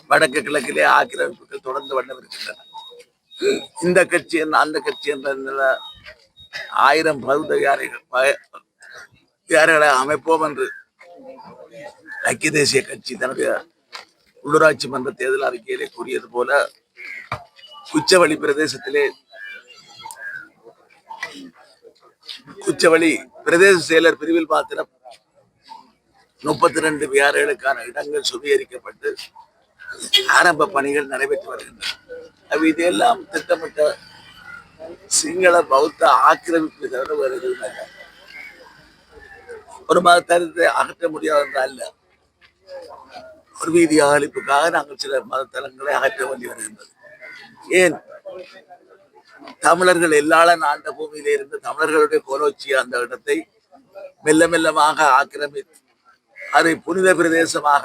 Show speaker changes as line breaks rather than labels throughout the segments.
வடக்கு கிழக்கிலே ஆக்கிரமிப்புகள் தொடர்ந்து வண்ணம் இருக்கின்றன. இந்த கட்சி அந்த கட்சி என்ற 1000 பகுதி யாரைகளை அமைப்போம் என்று ஐக்கிய தேசிய கட்சி தன்னுடைய உள்ளூராட்சி மன்ற தேர்தல் அறிக்கையிலே கூறியது போல குச்சவெளி பிரதேசத்திலே குச்சவெளி பிரதேச செயலர் பிரிவில் மாத்திரம் 32 விகாரைகளுக்கான இடங்கள் சுவீகரிக்கப்பட்டு ஆரம்ப பணிகள் நடைபெற்று வருகின்றன. இதையெல்லாம் திட்டமிட்ட சிங்கள பௌத்த ஆக்கிரமிப்பு தவிர வேறு எதுவும் அல்ல. ஒரு மதத்தலத்தை அகற்ற முடியாது என்ற அல்ல, ஒரு வீதி அகழிப்புக்காக நாங்கள் சில மதத்தலங்களை அகற்ற வேண்டி வருகின்றது. ஏன் தமிழர்கள் எல்லாளன் ஆண்ட பூமியிலே இருந்து தமிழர்களுடைய கோலோச்சிய அந்த இடத்தை மெல்ல மெல்லமாக ஆக்கிரமித்து அதை புனித பிரதேசமாக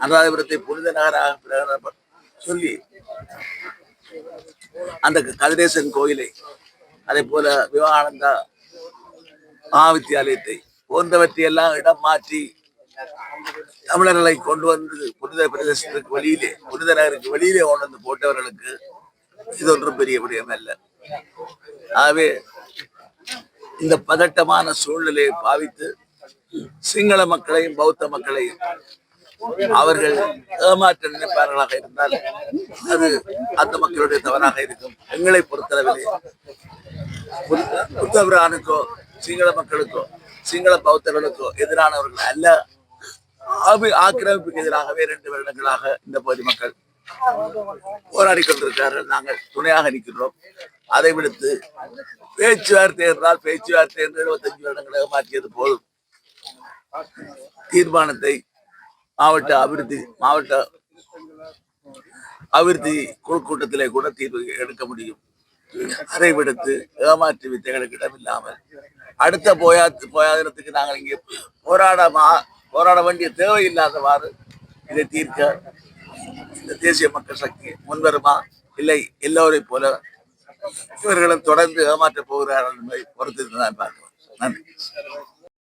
அனுராதபுரத்தை புனித நகராக சொல்லி அந்த கதிரேசன் கோயிலை, அதே போல விவேகானந்தா மகாவித்தியாலயத்தை போன்றவற்றையெல்லாம் இடம் மாற்றி தமிழர்களை கொண்டு வந்து புனித பிரதேசத்துக்கு வெளியிலே, புனித நகருக்கு வெளியிலே கொண்டு வந்து போட்டவர்களுக்கு இது ஒன்றும் பெரிய விடயம் அல்ல. ஆகவே இந்த பதட்டமான சூழ்நிலையை பாவித்து சிங்கள மக்களையும் பௌத்த மக்களையும் அவர்கள் ஏமாற்ற நினைப்பார்களாக இருந்தால் அது அந்த மக்களுடைய தவறாக இருக்கும். எங்களை பொறுத்தளவிலே புத்தபிரானுக்கோ சிங்கள மக்களுக்கோ சிங்கள பௌத்தர்களுக்கோ எதிரானவர்கள் அல்ல, ஆக்கிரமிப்புக்கு எதிராகவே 2 வருடங்களாக இந்த பகுதி மக்கள் போராடி கொண்டிருக்கிறார்கள். நாங்கள் துணையாக நிற்கின்றோம். அதை விடுத்து பேச்சுவார்த்தை என்றால் பேச்சுவார்த்தை என்று 75 வருடங்களாக மாற்றியது போதும். தீர்மானத்தை மாவட்ட அபிவிருத்தி குழு கூட்டத்திலே கூட தீர்வு எடுக்க முடியும். அதை விடுத்து ஏமாற்று வித்தைகளுக்கு இடமில்லாமல் அடுத்த போயாதினத்துக்கு நாங்கள் இங்கே போராட வேண்டிய தேவையில்லாதவாறு இதை தீர்க்க இந்த தேசிய மக்கள் சக்தி முன்வருமா, இல்லை எல்லோரையும் போல இவர்களும் தொடர்ந்து ஏமாற்றப் போகிறார்கள் என்பதை பொறுத்து தான் பார்க்கிறோம். நன்றி.